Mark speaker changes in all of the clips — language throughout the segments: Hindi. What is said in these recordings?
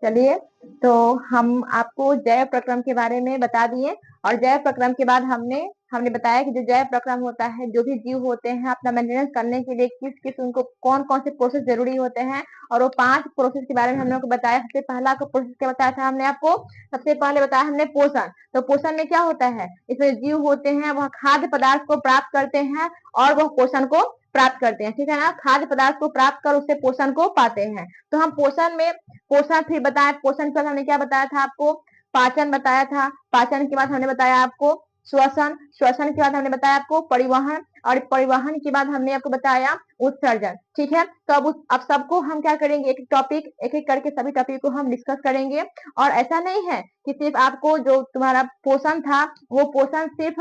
Speaker 1: चलिए, तो हम आपको जैव प्रक्रम के बारे में बता दिए। और जैव प्रक्रम के बाद हमने हमने बताया कि जो जैव प्रक्रम होता है, जो भी जीव होते हैं अपना मेंटेनेंस करने के लिए किस किस उनको कौन कौन से प्रोसेस जरूरी होते हैं, और वो 5 प्रोसेस के बारे में हम लोग को बताया। सबसे पहला को प्रोसेस क्या बताया था हमने आपको? सबसे पहले बताया हमने पोषण। तो पोषण में क्या होता है? इसमें जीव होते हैं वह खाद्य पदार्थ को प्राप्त करते हैं और वह पोषण को प्राप्त करते हैं, ठीक है ना। खाद्य पदार्थ को प्राप्त कर उससे पोषण को पाते हैं। तो हम पोषण में पोषण फिर बताया, पोषण के बाद हमने क्या बताया था आपको? पाचन बताया था। पाचन के बाद हमने बताया आपको श्वसन। श्वसन के बाद हमने बताया आपको परिवहन, और परिवहन के बाद हमने आपको बताया उत्सर्जन, ठीक है। तो अब सबको हम क्या करेंगे, एक एक टॉपिक एक एक करके सभी टॉपिक को हम डिस्कस करेंगे। और ऐसा नहीं है कि सिर्फ आपको जो तुम्हारा पोषण था वो पोषण सिर्फ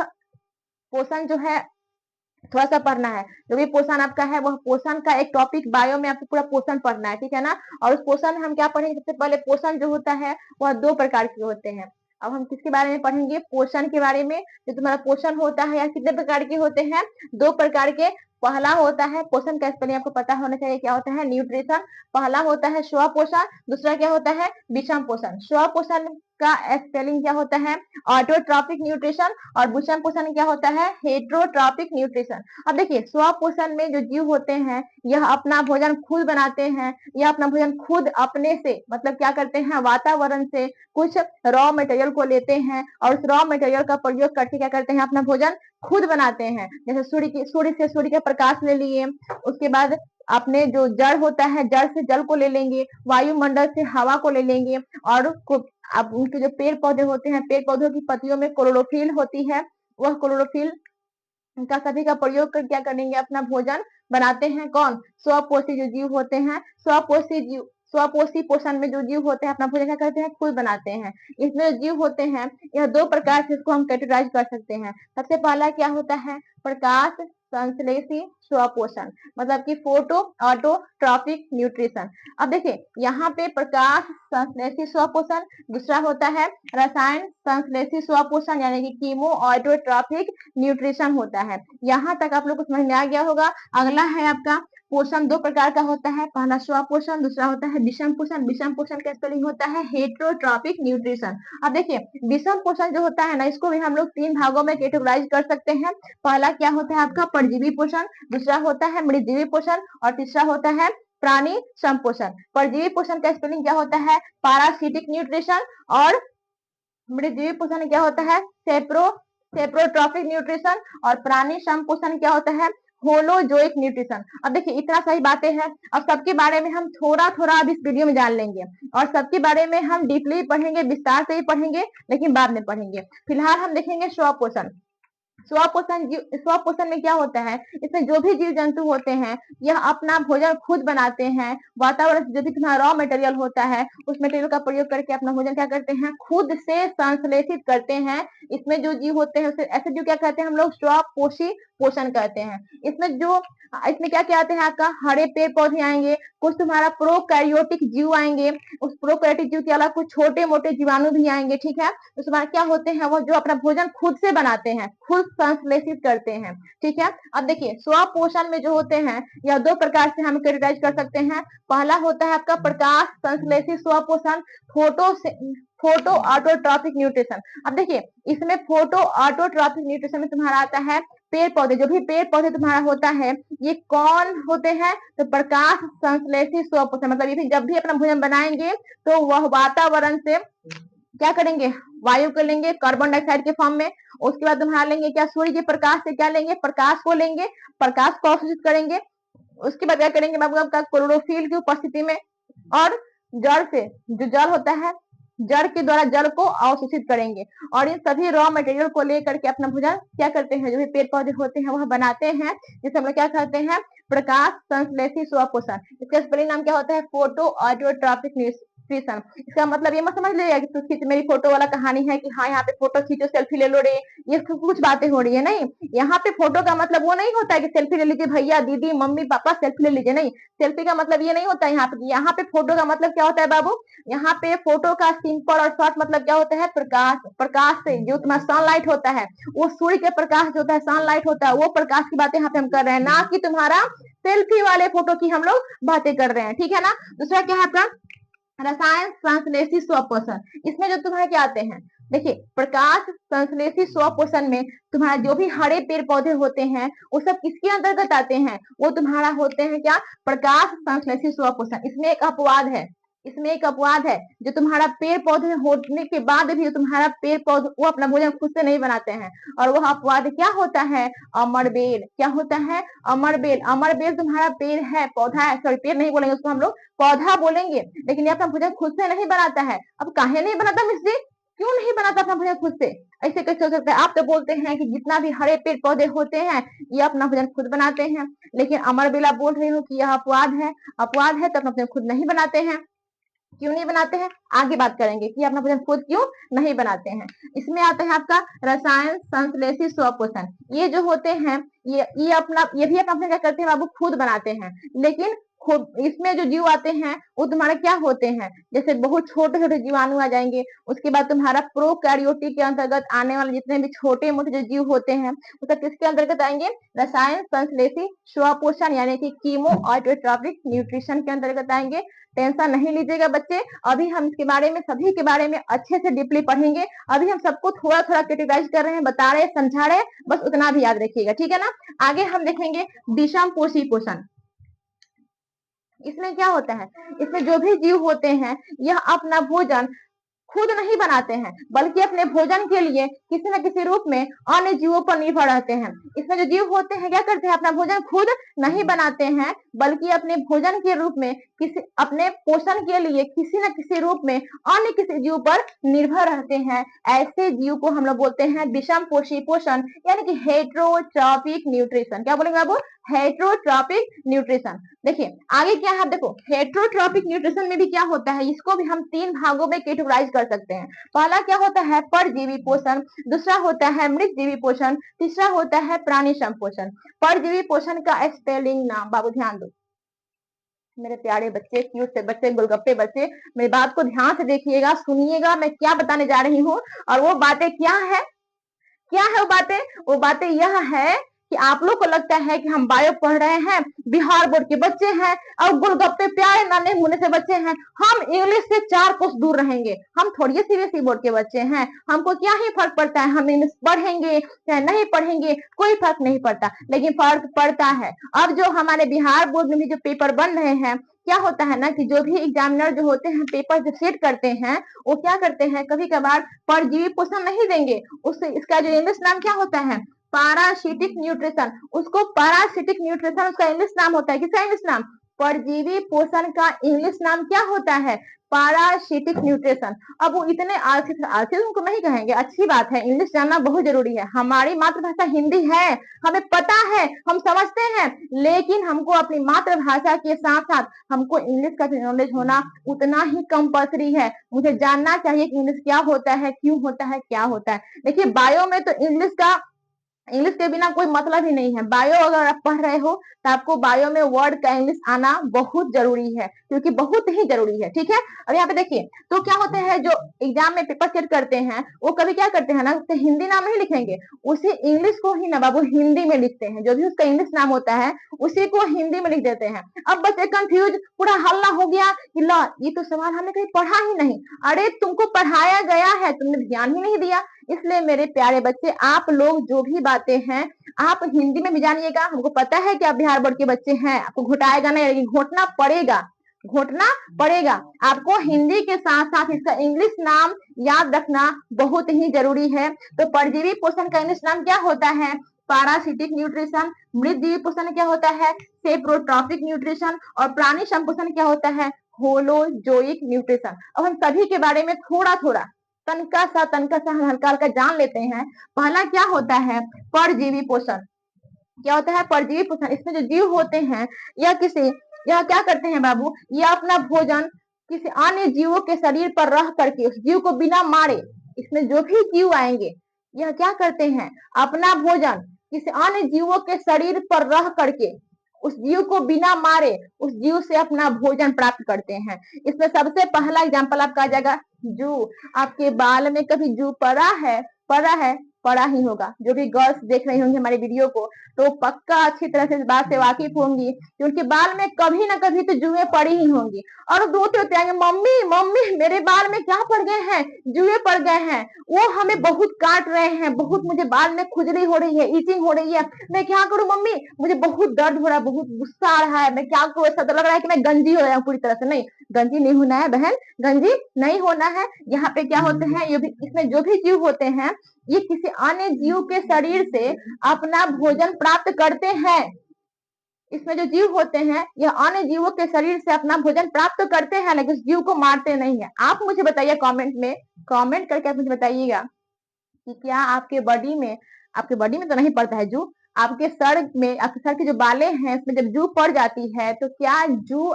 Speaker 1: पोषण जो है थोड़ा सा पढ़ना है। जो भी पोषण आपका है वह पोषण का एक टॉपिक बायो में आपको पूरा पोषण पढ़ना है, ठीक है ना। और उस पोषण में हम क्या पढ़ेंगे? सबसे पहले पोषण जो होता है वह 2 प्रकार के होते हैं। अब हम किसके बारे में पढ़ेंगे? पोषण के बारे में। जो तुम्हारा पोषण होता है या कितने प्रकार के होते हैं? 2 प्रकार के। पहला होता है पोषण का स्पेलिंग आपको पता होना चाहिए, क्या होता है? न्यूट्रिशन। पहला होता है स्व पोषण, दूसरा क्या होता है? विषम पोषण। स्व पोषण का स्पेलिंग क्या होता है? Autotrophic nutrition. और विषम पोषण क्या होता है? Heterotrophic nutrition. अब देखिए, स्व पोषण में जो जीव होते हैं यह अपना भोजन खुद बनाते हैं। यह अपना भोजन खुद अपने से मतलब क्या करते हैं? वातावरण से कुछ रॉ मटेरियल को लेते हैं और उस रॉ मटेरियल का प्रयोग करके क्या करते हैं? अपना भोजन खुद बनाते हैं। जैसे सूर्य के प्रकाश ले लिए, उसके बाद अपने जो जड़ होता है जड़ से जल को ले लेंगे, वायुमंडल से हवा को ले लेंगे, और अब उनके जो पेड़ पौधे होते हैं, पेड़ पौधों की पत्तियों में क्लोरोफिल होती है, वह क्लोरोफिल का सभी का प्रयोग कर क्या करेंगे? अपना भोजन बनाते हैं। कौन? स्वपोषी जो जीव होते हैं। स्वपोषी पोषण में जो जीव होते हैं अपना भोजन क्या करते हैं? खुद बनाते हैं। इसमें जो जीव होते हैं यह 2 प्रकार से इसको हम कैटेगराइज कर सकते हैं। सबसे पहला क्या होता है? प्रकाश संश्लेषी स्वपोषण, मतलब कि फोटो ऑटोट्रॉपिक न्यूट्रिशन। अब देखिए, यहाँ पे प्रकाश संश्लेषी स्वपोषण, दूसरा होता है रसायन संश्लेषी स्वपोषण यानी कि कीमो ऑटोट्रॉपिक न्यूट्रिशन होता है। यहाँ तक आप लोग को समझ में आ गया होगा। अगला है आपका पोषण 2 प्रकार का होता है। पहला स्वपोषण, दूसरा होता है विषम पोषण। विषम पोषण का स्पेलिंग होता है हेट्रोट्रॉपिक न्यूट्रिशन। अब देखिए, विषम पोषण जो होता है ना, इसको भी हम लोग 3 भागों में कैटेगराइज कर सकते हैं। पहला क्या होता है आपका? परजीवी पोषण, दूसरा होता है मृदजीवी पोषण, और तीसरा होता है प्राणी संपोषण। परजीवी पोषण का स्पेलिंग क्या होता है? Parasitic nutrition. और मृदजीवी पोषण क्या होता है? Saprotrophic nutrition. और प्राणी संपोषण क्या होता है? Holozoic nutrition. अब देखिए, इतना सही बातें हैं। अब सबके बारे में हम थोड़ा थोड़ा अब इस वीडियो में जान लेंगे, और सबके बारे में हम डीपली पढ़ेंगे, विस्तार से ही पढ़ेंगे, लेकिन बाद में पढ़ेंगे। फिलहाल हम देखेंगे स्वपोषण। स्वपोषण में क्या होता है? इसमें जो भी जीव जंतु होते हैं यह अपना भोजन खुद बनाते हैं। वातावरण से जो भी तुम्हारा रॉ मटेरियल होता है उस मटेरियल का प्रयोग करके अपना भोजन क्या करते हैं? खुद से संश्लेषित करते हैं। इसमें जो जीव होते हैं उसे ऐसे जो क्या कहते हैं हम लोग? स्वपोषी पोषण कहते हैं। इसमें क्या क्या आते हैं आपका? हरे पेड़ पौधे आएंगे, कुछ तुम्हारा प्रोकैरियोटिक जीव आएंगे, उस प्रोकैरियोटिक जीव के अलावा कुछ छोटे मोटे जीवाणु भी आएंगे, ठीक है। उसके बाद क्या होते हैं? वो जो अपना भोजन खुद से बनाते हैं, खुद संश्लेषित करते हैं, ठीक है। अब देखिए, स्वपोषण में जो होते हैं यह 2 प्रकार से हम कैटेगराइज कर सकते हैं। पहला होता है आपका प्रकाश संश्लेषित स्वपोषण, फोटो ऑटोट्रॉपिक न्यूट्रिशन। अब देखिए, इसमें फोटो ऑटोट्रॉपिक न्यूट्रिशन में तुम्हारा आता है पेड़ पौधे। जो भी पेड़ पौधे तुम्हारा होता है ये कौन होते हैं? तो प्रकाश संश्लेषी स्वपोषण, मतलब ये भी जब भी अपना भोजन बनाएंगे तो वह वातावरण से क्या करेंगे? वायु को लेंगे कार्बन डाइऑक्साइड के फॉर्म में। उसके बाद तुम्हारा लेंगे क्या? सूर्य के प्रकाश से क्या लेंगे? प्रकाश को लेंगे, प्रकाश को अवशोषित करेंगे। उसके बाद क्या करेंगे बाबू? आपका क्लोरोफिल की उपस्थिति में, और जड़ से जो जल होता है जड़ के द्वारा जल को अवशोषित करेंगे। और इन सभी रॉ मटेरियल को लेकर के अपना भोजन क्या करते हैं? जो भी पेड़ पौधे होते हैं वह बनाते हैं, जिसे हम लोग क्या कहते हैं? प्रकाश संश्लेषी स्वपोषण। इसका परिणाम क्या होता है? Photo autotrophic nutrition. इसका मतलब ये मत समझ लीजिएगा कि खींच मेरी फोटो वाला कहानी है कि हाँ यहाँ पे फोटो खींचो सेल्फी ले लो रे, ये कुछ बातें हो रही है। नहीं, यहाँ पे फोटो का मतलब वो नहीं होता है कि सेल्फी ले लीजिए भैया दीदी मम्मी पापा सेल्फी ले लीजिए। नहीं, सेल्फी का मतलब ये नहीं होता है। यहाँ पे फोटो का मतलब क्या होता है बाबू? यहाँ पे फोटो का सिंपल और शॉर्ट मतलब क्या होता है? प्रकाश। प्रकाश से जो तुम्हारा सनलाइट होता है, वो सूर्य के प्रकाश जो होता है सनलाइट होता है, वो प्रकाश की बातें यहाँ पे हम कर रहे हैं, ना कि तुम्हारा सेल्फी वाले फोटो की हम लोग बातें कर रहे हैं, ठीक है ना। दूसरा क्या है आपका? रसायन संश्लेषी स्वपोषण, इसमें जो तुम्हारे क्या आते हैं, देखिए प्रकाश संश्लेषी स्वपोषण में तुम्हारा जो भी हरे पेड़ पौधे होते हैं वो सब किसके अंतर्गत आते हैं, वो तुम्हारा होते हैं क्या, प्रकाश संश्लेषी स्वपोषण। इसमें एक अपवाद है, इसमें एक अपवाद है, जो तुम्हारा पेड़ पौधे होने के बाद भी तुम्हारा पेड़ पौधे वो अपना भोजन खुद से नहीं बनाते हैं, और वह अपवाद क्या होता है, अमरबेल। क्या होता है, अमरबेल। अमरबेल तुम्हारा पेड़ है, पौधा है, सॉरी पेड़ नहीं बोलेंगे उसको हम लोग, पौधा बोलेंगे, लेकिन ये अपना भोजन खुद से नहीं बनाता है। अब काहे नहीं बनाता मिस जी, क्यों नहीं बनाता अपना भोजन खुद से, ऐसे कैसे हो सकता है। आप तो बोलते हैं कि जितना भी हरे पेड़ पौधे होते हैं ये अपना भोजन खुद बनाते हैं, लेकिन अमरबेल आप बोल रहे हो कि यह अपवाद है, अपवाद है तो अपना भोजन खुद नहीं बनाते हैं। क्यों नहीं बनाते हैं, आगे बात करेंगे कि अपना भोजन खुद क्यों नहीं बनाते हैं। इसमें आता है आपका रसायन संश्लेषी स्वपोषण। ये जो होते हैं ये अपना ये भी अपना क्या करते हैं बाबू, खुद बनाते हैं, लेकिन खुद इसमें जो जीव आते हैं वो तुम्हारे क्या होते हैं, जैसे बहुत छोटे छोटे जीवाणु आ जाएंगे, उसके बाद तुम्हारा प्रोकैरियोटिक के अंतर्गत आने वाले जितने भी छोटे मोटे जो जीव होते हैं वो सब किसके अंतर्गत आएंगे, रसायन संश्लेषी स्वपोषण यानी कि कीमो ऑटोट्रॉपिक न्यूट्रिशन के अंतर्गत आएंगे। टेंशन नहीं लीजिएगा बच्चे, अभी हम इसके बारे में सभी के बारे में अच्छे से डीपली पढ़ेंगे। अभी हम सबको थोड़ा थोड़ा कैटेगराइज कर रहे हैं, बता रहे हैं, समझा रहे हैं, बस उतना भी याद रखिएगा, ठीक है ना। आगे हम देखेंगे विषम पोषी पोषण। इसमें क्या होता है, इसमें जो भी जीव होते हैं यह अपना भोजन खुद नहीं बनाते हैं, बल्कि अपने भोजन के लिए किसी न किसी रूप में अन्य जीवों पर निर्भर रहते हैं। इसमें जो जीव होते हैं क्या करते हैं, अपना भोजन खुद नहीं बनाते हैं, बल्कि अपने भोजन के रूप में किसी अपने पोषण के लिए किसी न किसी रूप में अन्य किसी जीव पर निर्भर रहते हैं। ऐसे जीव को हम लोग बोलते हैं विषम पोषी पोषण यानी कि हेट्रोट्रॉपिक न्यूट्रिशन। क्या बोलेंगे बाबू, हेट्रोट्रॉपिक न्यूट्रिशन। देखिए आगे क्या है, देखो हेट्रोट्रॉपिक न्यूट्रिशन में भी क्या होता है, इसको भी हम तीन भागों में कैटेगराइज कर सकते हैं। पहला क्या होता है, परजीवी पोषण, दूसरा होता है मृतजीवी पोषण, तीसरा होता है प्राणी संपोषण। परजीवी पोषण का स्पेलिंग नाम बाबू ध्यान दो, मेरे प्यारे बच्चे, क्यूट से बच्चे, गोलगप्पे बच्चे, मेरी बात को ध्यान से देखिएगा, सुनिएगा मैं क्या बताने जा रही हूँ। और वो बातें क्या है, क्या है वो बातें, वो बातें यह है कि आप लोग को लगता है कि हम बायो पढ़ रहे हैं, बिहार बोर्ड के बच्चे हैं और गोलगप्पे प्यारे नाने मुने से बच्चे हैं, हम इंग्लिश से 4 कोस दूर रहेंगे। हम थोड़ी सीबीएसई बोर्ड के बच्चे हैं, हमको क्या ही फर्क पड़ता है, हम इंग्लिश पढ़ेंगे चाहे नहीं पढ़ेंगे कोई फर्क नहीं पड़ता, लेकिन फर्क पड़ता है। अब जो हमारे बिहार बोर्ड में भी जो पेपर बन रहे हैं, क्या होता है ना कि जो भी एग्जामिनर जो होते हैं पेपर जो सेट करते हैं वो क्या करते हैं, कभी कभार परजीवी पोषण नहीं देंगे, उससे इसका जो इंग्लिश नाम क्या होता है, पारासिटिक न्यूट्रिशन, उसको पारासिटिक न्यूट्रिशन उसका इंग्लिश नाम होता है। किसका इंग्लिश नाम, परजीवी पोषण का इंग्लिश नाम क्या होता है, पारासिटिक न्यूट्रिशन। अब वो इतने आलसी आलसी उनको नहीं कहेंगे, अच्छी बात है, इंग्लिश जानना बहुत जरूरी है, हमारी मातृभाषा हिंदी है, हमें पता है, हम समझते हैं, लेकिन हमको अपनी मातृभाषा के साथ साथ हमको इंग्लिश का नॉलेज होना उतना ही कंपल्सरी है। मुझे जानना चाहिए कि इंग्लिश क्या होता है, क्यों होता है, क्या होता है। देखिए बायो में तो इंग्लिश के बिना कोई मतलब ही नहीं है। बायो अगर आप पढ़ रहे हो तो आपको बायो में वर्ड का इंग्लिश आना बहुत जरूरी है, क्योंकि बहुत ही जरूरी है, ठीक है। अब यहाँ पे देखिए तो क्या होते हैं, जो एग्जाम में पेपर सेट करते हैं वो कभी क्या करते हैं ना, उससे हिंदी नाम नहीं लिखेंगे, उसी इंग्लिश को ही ना बाबू हिंदी में लिखते हैं, जो भी उसका इंग्लिश नाम होता है उसी को हिंदी में लिख देते हैं। अब बच्चे कंफ्यूज, पूरा हल्ला हो गया कि ला ये तो सवाल हमने कहीं पढ़ा ही नहीं। अरे तुमको पढ़ाया गया है, तुमने ध्यान ही नहीं दिया। इसलिए मेरे प्यारे बच्चे, आप लोग जो भी बातें हैं आप हिंदी में भी जानिएगा। हमको पता है कि आप बिहार बोर्ड के बच्चे हैं, आपको घोटाएगा नहीं, लेकिन घोटना पड़ेगा, घोटना पड़ेगा आपको। हिंदी के साथ साथ इसका इंग्लिश नाम याद रखना बहुत ही जरूरी है। तो परजीवी पोषण का इंग्लिश नाम क्या होता है, पारासिटिक न्यूट्रिशन। मृतजीवी पोषण क्या होता है, सेप्रोट्रॉपिक न्यूट्रिशन। और प्राणी संपोषण क्या होता है, होलोजोइक न्यूट्रिशन। अब हम सभी के बारे में थोड़ा थोड़ा तनका सा हम हल्का हल्का जान लेते हैं। पहला क्या होता है, परजीवी पोषण। क्या होता है परजीवी पोषण, इसमें जो जीव होते हैं यह क्या करते हैं बाबू, यह अपना भोजन किसी अन्य जीवों के शरीर पर रह करके उस जीव को बिना मारे, इसमें जो भी जीव आएंगे यह क्या करते हैं, अपना भोजन किसी अन्य जीवों के शरीर पर रह करके उस जीव को बिना मारे उस जीव से अपना भोजन प्राप्त करते हैं। इसमें सबसे पहला एग्जाम्पल आपका आ जाएगा जू। आपके बाल में कभी जू पड़ा है, पड़ा है, पढ़ा ही होगा। जो भी गर्ल्स देख रही होंगी हमारे वीडियो को, तो पक्का अच्छी तरह से इस बात से वाकिफ होंगी कि उनके बाल में कभी ना कभी तो जुएं पड़ी ही होंगी। और रोते होते आएंगे, मम्मी मम्मी मेरे बाल में क्या पड़ गए हैं, जुए पड़ गए हैं, वो हमें बहुत काट रहे हैं, बहुत मुझे बाल में खुजली हो रही है, इचिंग हो रही है, मैं क्या करूं मम्मी, मुझे बहुत दर्द हो रहा है, बहुत गुस्सा आ रहा है, मैं क्या करूं, ऐसा तो लग रहा है कि मैं गंजी हो रहा हूँ पूरी तरह से। नहीं, गंजी नहीं होना है बहन, गंजी नहीं होना है। यहाँ पे क्या होते हैं, ये भी इसमें जो भी जीव होते हैं, ये किसी अन्य जीव के शरीर से अपना भोजन प्राप्त करते हैं। इसमें जो जीव होते हैं, यह अन्य जीवों के शरीर से अपना भोजन प्राप्त करते हैं, लेकिन उस जीव को मारते नहीं है। आप मुझे बताइए कमेंट में, कमेंट करके आप मुझे बताइएगा कि क्या आपके बॉडी में तो नहीं पड़ता है जू, आपके सर में, आपके सर के जो बालें हैं इसमें जब जू पड़ जाती है, तो क्या जू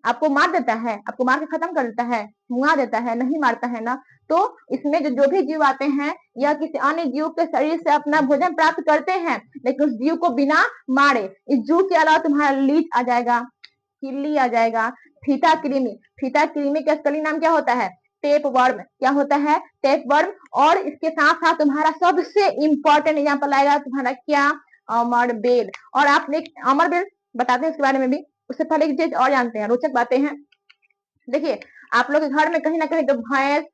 Speaker 1: आपको मार देता है, आपको मार के खत्म कर देता है, मुआ देता है? नहीं मारता है ना। तो इसमें जो भी जीव आते हैं, या किसी अन्य जीव के शरीर से अपना भोजन प्राप्त करते हैं, लेकिन उस जीव को बिना मारे। इस जू के अलावा तुम्हारा लीच आ जाएगा, किल्ली आ जाएगा, फीता कृमि। फीता कृमि का असली नाम क्या होता है? Tape worm. क्या होता है? Tape worm. और इसके साथ साथ तुम्हारा सबसे इंपॉर्टेंट एग्जाम्पल आएगा तुम्हारा क्या? अमरबेल। और आपने अमरबेल बताते हैं इसके बारे में भी, उससे पहले एक चीज और जानते हैं, रोचक बातें हैं। देखिए, आप लोग के घर में कहीं ना कहीं तो भैंस,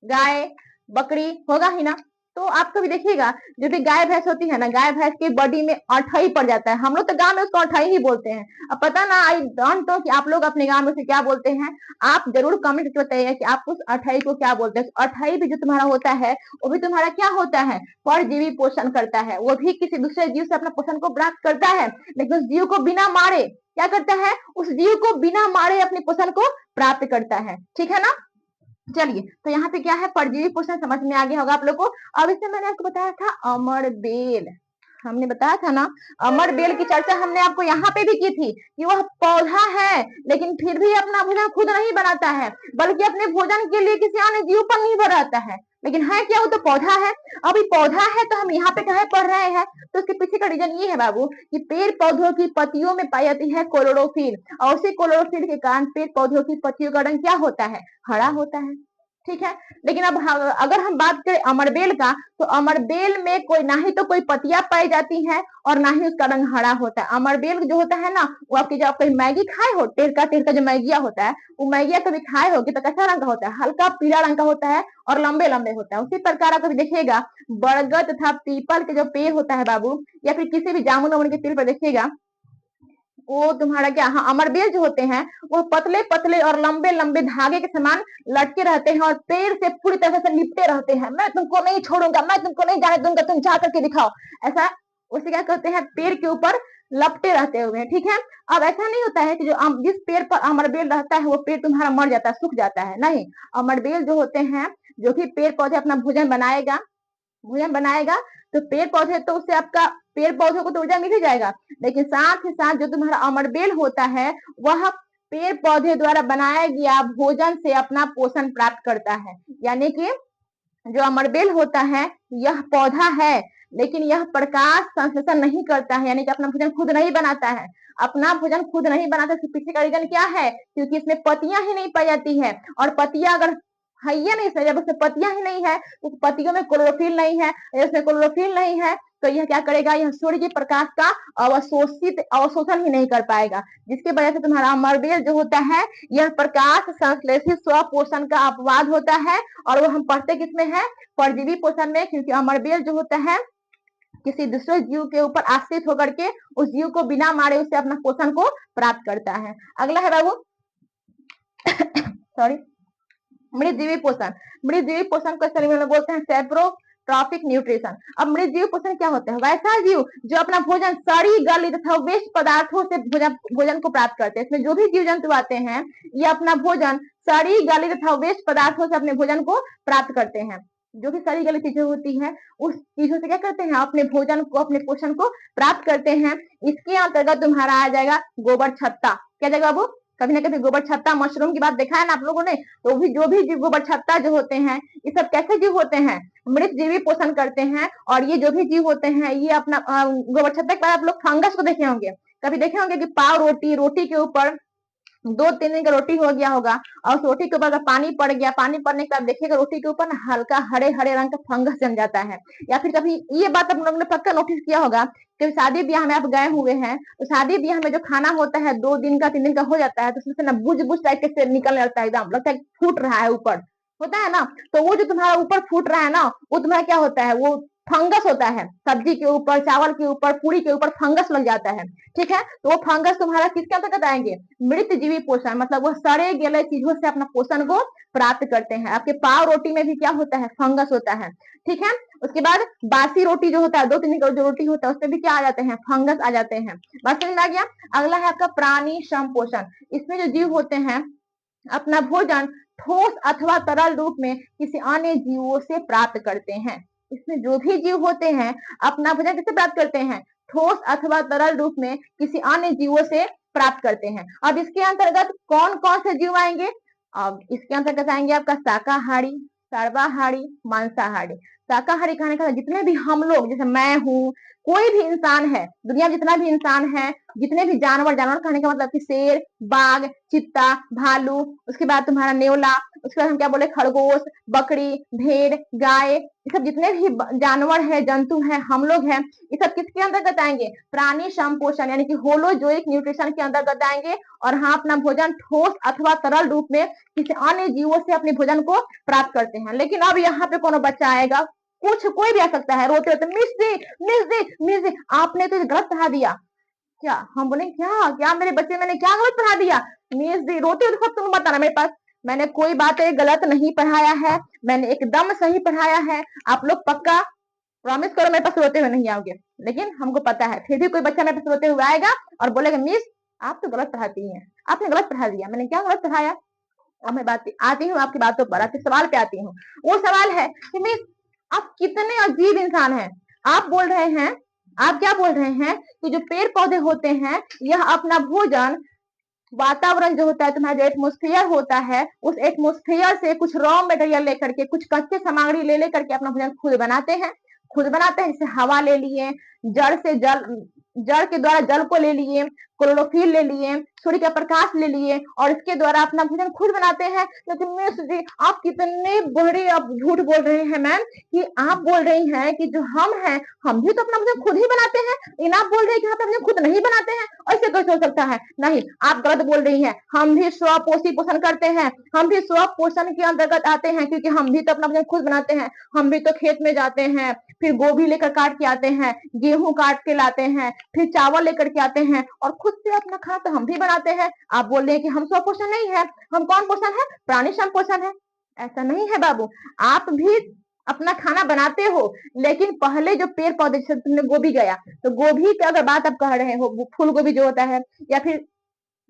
Speaker 1: गाय, बकरी होगा ही ना। तो आप कभी देखिएगा, जो भी गाय भैंस होती है ना, गाय भैंस की बॉडी में अठाई पड़ जाता है। हम लोग तो गांव में उसको अठाई ही बोलते हैं। अब पता ना, आई डोंट नो कि आप लोग अपने गांव में उसे क्या बोलते हैं। आप जरूर कमेंट करके बताइए कि आप उस अठाई को क्या बोलते हैं। अठाई भी जो तुम्हारा होता है, वो भी तुम्हारा क्या होता है? परजीवी पोषण करता है। वो भी किसी दूसरे जीव से अपना पोषण को प्राप्त करता है, लेकिन उस जीव को बिना मारे क्या करता है? उस जीव को बिना मारे अपने पोषण को प्राप्त करता है। ठीक है ना। चलिए, तो यहाँ पे क्या है, परजीवी पोषण समझ में आ गया होगा आप लोग को। अब इससे मैंने आपको बताया था अमरबेल, हमने बताया था ना, अमरबेल की चर्चा हमने आपको यहाँ पे भी की थी कि वह पौधा है, लेकिन फिर भी अपना भोजन खुद नहीं बनाता है, बल्कि अपने भोजन के लिए किसी अन्य जीव पर निर्भर रहता है। लेकिन है क्या? वो तो पौधा है। अभी पौधा है तो हम यहाँ पे कहे पढ़ रहे हैं, तो उसके पीछे का रीजन ये है बाबू कि पेड़ पौधों की पत्तियों में पाई जाती है क्लोरोफिल, और उसी क्लोरोफिल के कारण पेड़ पौधों की पत्तियों का रंग क्या होता है? हरा होता है। ठीक है। लेकिन अब अगर हम बात करें अमरबेल का, तो अमरबेल में कोई ना ही तो कोई पतियां पाई जाती हैं, और ना ही उसका रंग हरा होता है। अमरबेल जो होता है ना, वो आपकी, जब आप मैगी खाए हो, टेरका टेरका जो मैगिया होता है, वो मैगिया कभी खाए होगी तो कैसा रंग का होता है? हल्का पीला रंग का होता है, और लंबे लंबे होता है। उसी प्रकार आप कभी देखिएगा, बरगद तथा पीपल के जो पेड़ होता है बाबू, या फिर किसी भी जामुन वामुन के पेड़ पर देखिएगा, वो तुम्हारा क्या, हाँ, अमरबेल जो होते हैं वो पतले पतले और लंबे लंबे धागे के समान लटके रहते हैं, और पेड़ से पूरी तरह से लिपटे रहते हैं। मैं तुमको नहीं छोड़ूंगा, मैं तुमको नहीं जाने दूंगा, तुम जा करके दिखाओ। ऐसा उसे क्या कहते हैं? पेड़ के ऊपर लपटे रहते हुए। ठीक है। अब ऐसा नहीं होता है कि जिस पेड़ पर अमरबेल रहता है वो पेड़ तुम्हारा मर जाता है, सूख जाता है। नहीं, अमरबेल जो होते हैं, जो भी पेड़ पौधे अपना भोजन बनाएगा, तो पेड़ पौधे तो उससे आपका, पेड़ पौधों को तो ऊर्जा मिल ही जाएगा, लेकिन साथ ही साथ जो तुम्हारा अमरबेल होता है, वह पेड़ पौधे द्वारा बनाया गया भोजन से अपना पोषण प्राप्त करता है। यानी कि जो अमरबेल होता है, यह पौधा है, लेकिन यह प्रकाश संश्लेषण नहीं करता है, यानी कि अपना भोजन खुद नहीं बनाता है। अपना भोजन खुद नहीं बनाता, इसके पीछे का रीजन क्या है? क्योंकि इसमें पत्तियां ही नहीं पाई जाती है, और पत्तियां अगर है ही नहीं, जब उसमें पत्तियां ही नहीं है, तो पत्तियों में क्लोरोफिल नहीं है, इसमें क्लोरोफिल नहीं है, तो यह क्या करेगा? यह सूर्य के प्रकाश का अवशोषण ही नहीं कर पाएगा, जिसकी वजह से तुम्हारा अमरबेल जो होता है, यह प्रकाश संश्लेषित स्वपोषण का अपवाद होता है। और वो हम पढ़ते किसमें है? परजीवी पोषण में, क्योंकि अमरबेल जो होता है किसी दूसरे जीव के ऊपर आश्रित होकर के उस जीव को बिना मारे उससे अपना पोषण को प्राप्त करता है। अगला है बाबू सॉरी, मृदजीवी पोषण। मृदजीवी पोषण को शरीर में बोलते हैं सेप्रोट्रॉपिक न्यूट्रिशन। अब मृदजीवी पोषण क्या होता है? वैसा जीव जो अपना भोजन सड़ी गली तथा वेस्ट पदार्थों से भोजन को प्राप्त करते हैं। इसमें जो भी जीव जंतु आते हैं, ये अपना भोजन सड़ी गली तथा वेस्ट पदार्थों से अपने भोजन को प्राप्त करते हैं। जो भी सड़ी गली चीजें होती हैं, उस चीजों से क्या करते हैं? अपने भोजन को, अपने पोषण को प्राप्त करते हैं। इसके अंतर्गत तुम्हारा आ जाएगा गोबर छत्ता। क्या जाएगा बाबू? कभी ना कभी गोबर छत्ता, मशरूम की बात देखा है ना आप लोगों ने। तो भी जो भी जीव गोबर छत्ता जो होते हैं, ये सब कैसे जीव होते हैं? मृत जीवी पोषण करते हैं। और ये जो भी जीव होते हैं, ये अपना गोबर छत्ता के बाद आप लोग फंगस को देखे होंगे, कभी देखे होंगे कि पाव रोटी, रोटी के ऊपर 2-3 दिन का रोटी हो गया होगा और उस रोटी के ऊपर अगर पानी पड़ गया, पानी पड़ने के बाद देखिएगा रोटी के ऊपर ना हल्का हरे-हरे रंग का फंगस जम जाता है। या फिर कभी ये बात आप लोगों ने पक्का नोटिस किया होगा कि शादी-ब्याह में आप गए हुए हैं, तो शादी-ब्याह में जो खाना होता है 2 दिन का 3 दिन का हो जाता है, तो उसमें से ना बुझ-बुझ टाइप के से निकलने लगता है एकदम, लगता है फूट रहा है ऊपर, होता है ना? तो वो जो तुम्हारा ऊपर फूट रहा है ना, वो तुम्हारा क्या होता है, वो फंगस होता है। सब्जी के ऊपर, चावल के ऊपर, पूरी के ऊपर फंगस लग जाता है, ठीक है? तो वो फंगस तुम्हारा किसके अंतर्गत आएँगे? मृत जीवी पोषण, मतलब वो सड़े गले चीजों से अपना पोषण को प्राप्त करते हैं। आपके पाव रोटी में भी क्या होता है? फंगस होता है, ठीक है? उसके बाद बासी रोटी जो होता है, 2-3 दिन का जो रोटी होता है, उसमें भी क्या आ जाते हैं? फंगस आ जाते हैं। बात समझ में आ गया? अगला है आपका प्राणी श्रम पोषण। इसमें जो जीव होते हैं, अपना भोजन ठोस अथवा तरल रूप में किसी अन्य जीवों से प्राप्त करते हैं। इसमें जो भी जीव होते हैं, अपना भोजन किससे प्राप्त करते हैं? ठोस अथवा तरल रूप में किसी अन्य जीवों से प्राप्त करते हैं। अब इसके अंतर्गत कौन-कौन से जीव आएंगे? अब इसके अंतर्गत आएंगे आपका शाकाहारी, सर्वाहारी, मांसाहारी। शाकाहारी खाने का जितने भी हम लोग, जैसे मैं हूँ, कोई भी इंसान है, दुनिया में जितना भी इंसान है, जितने भी जानवर, जानवर खाने का मतलब कि शेर, बाघ, चित्ता, भालू, उसके बाद तुम्हारा नेवला, उसके बाद हम क्या बोले, खरगोश, बकरी, भेड़, गाय, ये सब जितने भी जानवर है, जंतु है, हम लोग हैं, ये सब किसके अंतर्गत आएंगे? प्राणी श्रम पोषण यानी कि होलोजोइक न्यूट्रिशन के अंतर्गत आएंगे। और हाँ, अपना भोजन ठोस अथवा तरल रूप में किसी अन्य जीवों से अपने भोजन को प्राप्त करते हैं। लेकिन अब यहाँ पे कोनो बच्चा आएगा, कुछ कोई भी आ सकता है, रोते रोते, मिस जी, मिस जी, मिस जी, आपने तो गलत पढ़ा दिया। क्या हम बोले, क्या क्या मेरे बच्चे, मैंने क्या गलत पढ़ा दिया? मिस जी, रोते हो तो तुम बताना मेरे पास। मैंने कोई बातें गलत नहीं पढ़ाया है, मैंने एकदम सही पढ़ाया है। आप लोग पक्का प्रॉमिस करो मेरे पास रोते हुए नहीं आओगे। लेकिन हमको पता है, फिर भी कोई बच्चा मेरे पास रोते हुए आएगा और बोलेगा, मिस आप तो गलत पढ़ाती हैं, आपने गलत पढ़ा दिया। मैंने क्या गलत पढ़ाया? अब मैं बात आती हूँ आपकी बातों पर, आपके सवाल पे आती हूँ। वो सवाल है कि मिस आप कितने अजीब इंसान हैं। आप बोल रहे हैं, आप क्या बोल रहे हैं कि जो पेड़ पौधे होते हैं, यह अपना भोजन वातावरण जो होता है, तुम्हारा जो एटमोस्फियर होता है, उस एटमोस्फियर से कुछ रॉ मटेरियल लेकर के, कुछ कच्चे सामग्री ले लेकर के अपना भोजन खुद बनाते हैं। खुद बनाते हैं, जैसे हवा ले लिए, जड़ से जल, जड़ के द्वारा जल को ले लिए, क्लोरोफिल ले लिए, सूर्य का प्रकाश ले लिए और इसके द्वारा अपना भोजन खुद बनाते हैं। लेकिन मिस जी, आप कितने बड़े आप झूठ बोल रहे हैं मैम, कि आप बोल रही हैं कि जो हम हैं, हम भी तो अपना भोजन खुद ही बनाते हैं, लेकिन आप बोल रहे हैं कि हम अपना भोजन खुद नहीं बनाते हैं। ऐसे कैसे हो सकता है? नहीं, आप गलत बोल रही हैं। हम भी स्वपोषी पोषण करते हैं, हम भी स्व पोषण के अंतर्गत आते हैं, क्योंकि हम भी तो अपना भोजन खुद बनाते हैं। हम भी तो खेत में जाते हैं, फिर गोभी लेकर काट के आते हैं, गेहूं काट के लाते हैं, फिर चावल लेकर के आते हैं और खुद से अपना खाना तो हम भी बनाते हैं। आप बोल रहे हैं कि हम स्व पोषण नहीं है, हम कौन पोषण है? प्राणी श्रम पोषण है। ऐसा नहीं है बाबू, आप भी अपना खाना बनाते हो, लेकिन पहले जो पेड़ पौधे, जैसे तुमने गोभी गया, तो गोभी की अगर बात आप कह रहे हो, फूल गोभी जो होता है, या फिर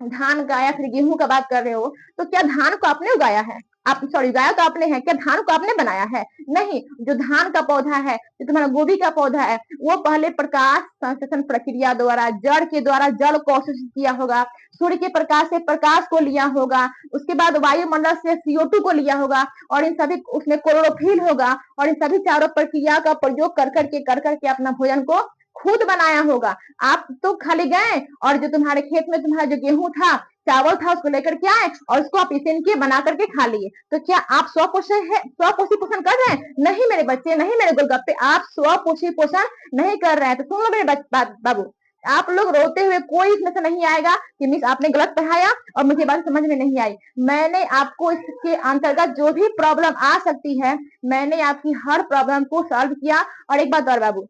Speaker 1: धान का या फिर गेहूं का बात कर रहे हो, तो क्या धान को आपने उगाया है? आप सॉरी, उगाया तो आपने है, क्या धान को आपने बनाया है? नहीं। जो धान का पौधा है, जो तुम्हारा गोभी का पौधा है, वो पहले प्रकाश संश्लेषण प्रक्रिया द्वारा, जड़ के द्वारा जल को अवशोषित किया होगा, सूर्य के प्रकाश से प्रकाश को लिया होगा, उसके बाद वायुमंडल से CO2 को लिया होगा, और इन सभी उसमें क्लोरोफिल होगा, और इन सभी चारों प्रक्रिया का प्रयोग कर करके अपना भोजन को खुद बनाया होगा। आप तो खाली गए और जो तुम्हारे खेत में तुम्हारा जो गेहूं था, चावल था, उसको लेकर के आए और उसको आप इसे इनके बना करके खा लिए। तो क्या आप स्वपोषण है, स्वपोषी पोषण कर रहे हैं? नहीं मेरे बच्चे, नहीं मेरे गोलगप्पे, आप स्वपोषी पोषण नहीं कर रहे हैं। तो सुन लो मेरे बात बाबू, आप लोग रोते हुए कोई इसमें से नहीं आएगा कि मिस आपने गलत पढ़ाया और मुझे बात समझ में नहीं आई। मैंने आपको इसके अंतर्गत जो भी प्रॉब्लम आ सकती है, मैंने आपकी हर प्रॉब्लम को सॉल्व किया। और एक बात और बाबू,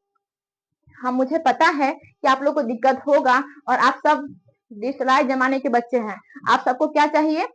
Speaker 1: हाँ मुझे पता है कि आप लोग को दिक्कत होगा और आप सब डिजिटलाइज जमाने के बच्चे हैं। आप सबको क्या चाहिए?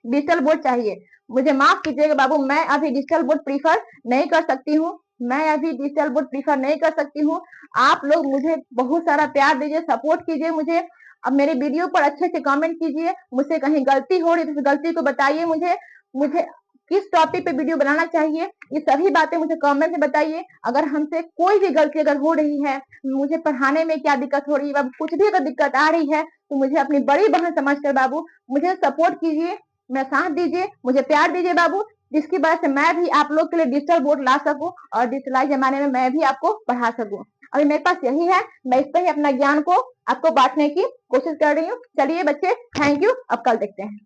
Speaker 1: डिजिटल बोर्ड चाहिए। मुझे माफ कीजिएगा बाबू, मैं अभी डिजिटल बोर्ड प्रीफर नहीं कर सकती हूँ, मैं अभी डिजिटल बोर्ड प्रीफर नहीं कर सकती हूँ। आप लोग मुझे बहुत सारा प्यार दीजिए, सपोर्ट कीजिए मुझे। अब मेरे वीडियो पर अच्छे से कमेंट कीजिए, मुझसे कहीं गलती हो रही है तो गलती को बताइए मुझे। मुझे किस टॉपिक पे वीडियो बनाना चाहिए, ये सभी बातें मुझे कमेंट में बताइए। अगर हमसे कोई भी गलती अगर हो रही है, मुझे पढ़ाने में क्या दिक्कत हो रही है, बाबू कुछ भी अगर दिक्कत आ रही है, तो मुझे अपनी बड़ी बहन समझकर बाबू मुझे सपोर्ट कीजिए, मैं साथ दीजिए, मुझे प्यार दीजिए बाबू, जिसकी वजह से मैं भी आप लोग के लिए डिजिटल बोर्ड ला सकूं और डिजिटलाइज जमाने में मैं भी आपको पढ़ा सकूं। अभी मेरे पास यही है, मैं इस पर ही अपना ज्ञान को आपको बांटने की कोशिश कर रही हूँ। चलिए बच्चे, थैंक यू, अब कल देखते हैं।